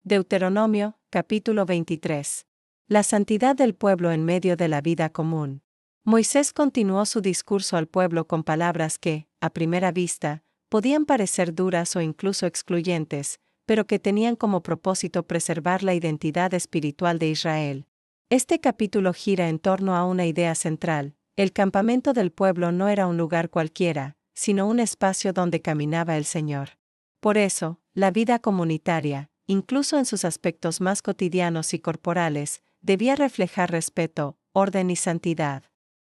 Deuteronomio, capítulo 23. La santidad del pueblo en medio de la vida común. Moisés continuó su discurso al pueblo con palabras que, a primera vista, podían parecer duras o incluso excluyentes, pero que tenían como propósito preservar la identidad espiritual de Israel. Este capítulo gira en torno a una idea central: el campamento del pueblo no era un lugar cualquiera, sino un espacio donde caminaba el Señor. Por eso, la vida comunitaria, incluso en sus aspectos más cotidianos y corporales, debía reflejar respeto, orden y santidad.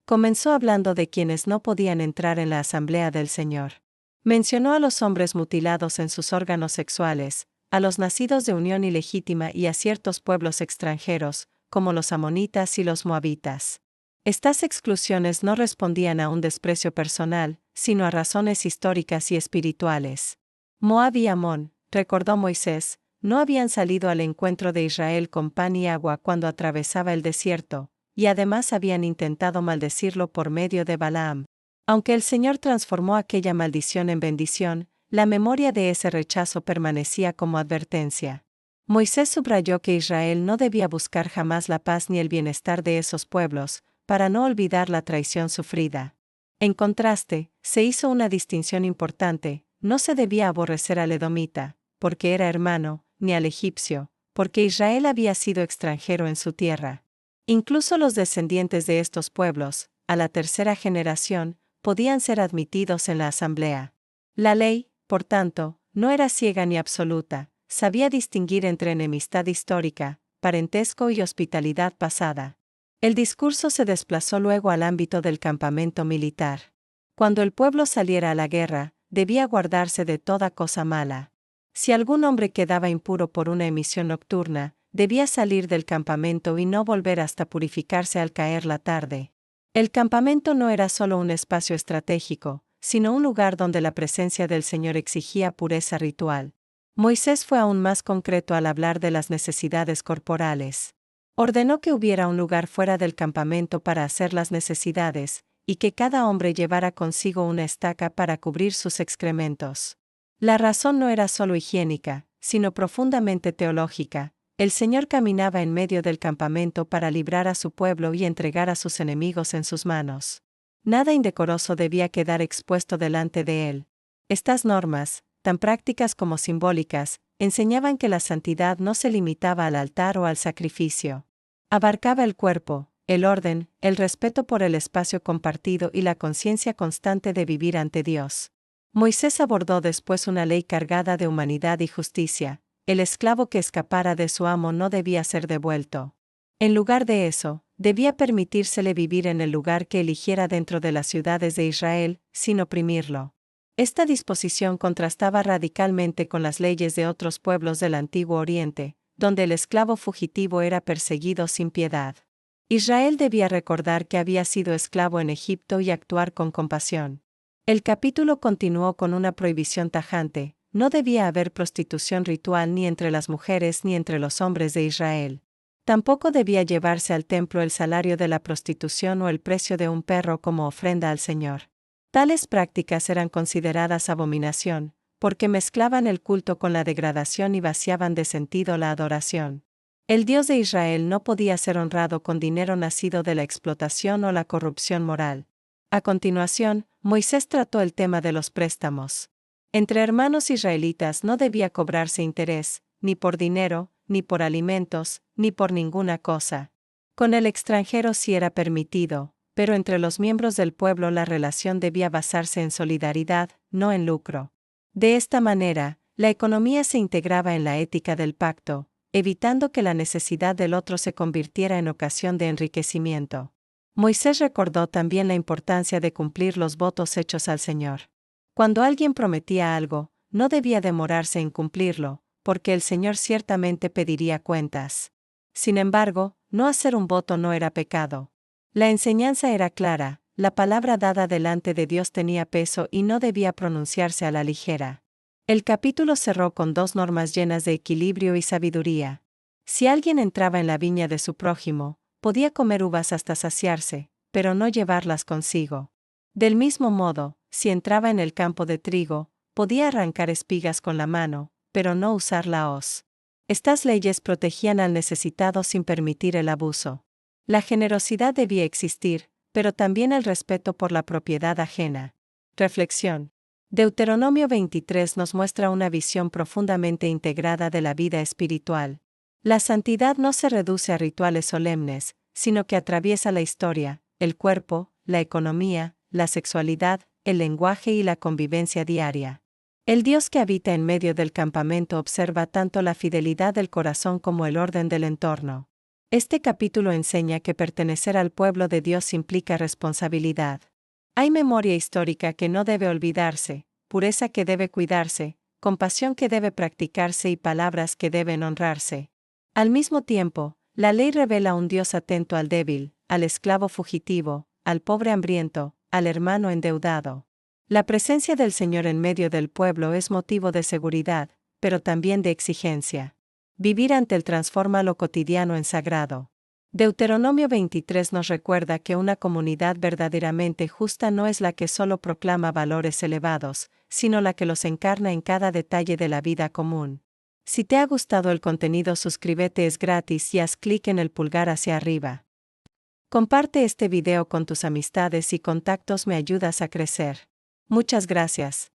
Comenzó hablando de quienes no podían entrar en la asamblea del Señor. Mencionó a los hombres mutilados en sus órganos sexuales, a los nacidos de unión ilegítima y a ciertos pueblos extranjeros, como los amonitas y los moabitas. Estas exclusiones no respondían a un desprecio personal, sino a razones históricas y espirituales. Moab y Amón, recordó Moisés, no habían salido al encuentro de Israel con pan y agua cuando atravesaba el desierto, y además habían intentado maldecirlo por medio de Balaam. Aunque el Señor transformó aquella maldición en bendición, la memoria de ese rechazo permanecía como advertencia. Moisés subrayó que Israel no debía buscar jamás la paz ni el bienestar de esos pueblos, para no olvidar la traición sufrida. En contraste, se hizo una distinción importante: no se debía aborrecer al edomita, porque era hermano, ni al egipcio, porque Israel había sido extranjero en su tierra. Incluso los descendientes de estos pueblos, a la tercera generación, podían ser admitidos en la asamblea. La ley, por tanto, no era ciega ni absoluta, sabía distinguir entre enemistad histórica, parentesco y hospitalidad pasada. El discurso se desplazó luego al ámbito del campamento militar. Cuando el pueblo saliera a la guerra, debía guardarse de toda cosa mala. Si algún hombre quedaba impuro por una emisión nocturna, debía salir del campamento y no volver hasta purificarse al caer la tarde. El campamento no era solo un espacio estratégico, sino un lugar donde la presencia del Señor exigía pureza ritual. Moisés fue aún más concreto al hablar de las necesidades corporales. Ordenó que hubiera un lugar fuera del campamento para hacer las necesidades, y que cada hombre llevara consigo una estaca para cubrir sus excrementos. La razón no era solo higiénica, sino profundamente teológica. El Señor caminaba en medio del campamento para librar a su pueblo y entregar a sus enemigos en sus manos. Nada indecoroso debía quedar expuesto delante de él. Estas normas, tan prácticas como simbólicas, enseñaban que la santidad no se limitaba al altar o al sacrificio. Abarcaba el cuerpo, el orden, el respeto por el espacio compartido y la conciencia constante de vivir ante Dios. Moisés abordó después una ley cargada de humanidad y justicia: el esclavo que escapara de su amo no debía ser devuelto. En lugar de eso, debía permitírsele vivir en el lugar que eligiera dentro de las ciudades de Israel, sin oprimirlo. Esta disposición contrastaba radicalmente con las leyes de otros pueblos del Antiguo Oriente, donde el esclavo fugitivo era perseguido sin piedad. Israel debía recordar que había sido esclavo en Egipto y actuar con compasión. El capítulo continuó con una prohibición tajante: no debía haber prostitución ritual ni entre las mujeres ni entre los hombres de Israel. Tampoco debía llevarse al templo el salario de la prostitución o el precio de un perro como ofrenda al Señor. Tales prácticas eran consideradas abominación, porque mezclaban el culto con la degradación y vaciaban de sentido la adoración. El Dios de Israel no podía ser honrado con dinero nacido de la explotación o la corrupción moral. A continuación, Moisés trató el tema de los préstamos. Entre hermanos israelitas no debía cobrarse interés, ni por dinero, ni por alimentos, ni por ninguna cosa. Con el extranjero sí era permitido, pero entre los miembros del pueblo la relación debía basarse en solidaridad, no en lucro. De esta manera, la economía se integraba en la ética del pacto, evitando que la necesidad del otro se convirtiera en ocasión de enriquecimiento. Moisés recordó también la importancia de cumplir los votos hechos al Señor. Cuando alguien prometía algo, no debía demorarse en cumplirlo, porque el Señor ciertamente pediría cuentas. Sin embargo, no hacer un voto no era pecado. La enseñanza era clara: la palabra dada delante de Dios tenía peso y no debía pronunciarse a la ligera. El capítulo cerró con dos normas llenas de equilibrio y sabiduría. Si alguien entraba en la viña de su prójimo, podía comer uvas hasta saciarse, pero no llevarlas consigo. Del mismo modo, si entraba en el campo de trigo, podía arrancar espigas con la mano, pero no usar la hoz. Estas leyes protegían al necesitado sin permitir el abuso. La generosidad debía existir, pero también el respeto por la propiedad ajena. Reflexión. Deuteronomio 23 nos muestra una visión profundamente integrada de la vida espiritual. La santidad no se reduce a rituales solemnes, sino que atraviesa la historia, el cuerpo, la economía, la sexualidad, el lenguaje y la convivencia diaria. El Dios que habita en medio del campamento observa tanto la fidelidad del corazón como el orden del entorno. Este capítulo enseña que pertenecer al pueblo de Dios implica responsabilidad. Hay memoria histórica que no debe olvidarse, pureza que debe cuidarse, compasión que debe practicarse y palabras que deben honrarse. Al mismo tiempo, la ley revela un Dios atento al débil, al esclavo fugitivo, al pobre hambriento, al hermano endeudado. La presencia del Señor en medio del pueblo es motivo de seguridad, pero también de exigencia. Vivir ante Él transforma lo cotidiano en sagrado. Deuteronomio 23 nos recuerda que una comunidad verdaderamente justa no es la que solo proclama valores elevados, sino la que los encarna en cada detalle de la vida común. Si te ha gustado el contenido, suscríbete, es gratis y haz clic en el pulgar hacia arriba. Comparte este video con tus amistades y contactos, me ayudas a crecer. Muchas gracias.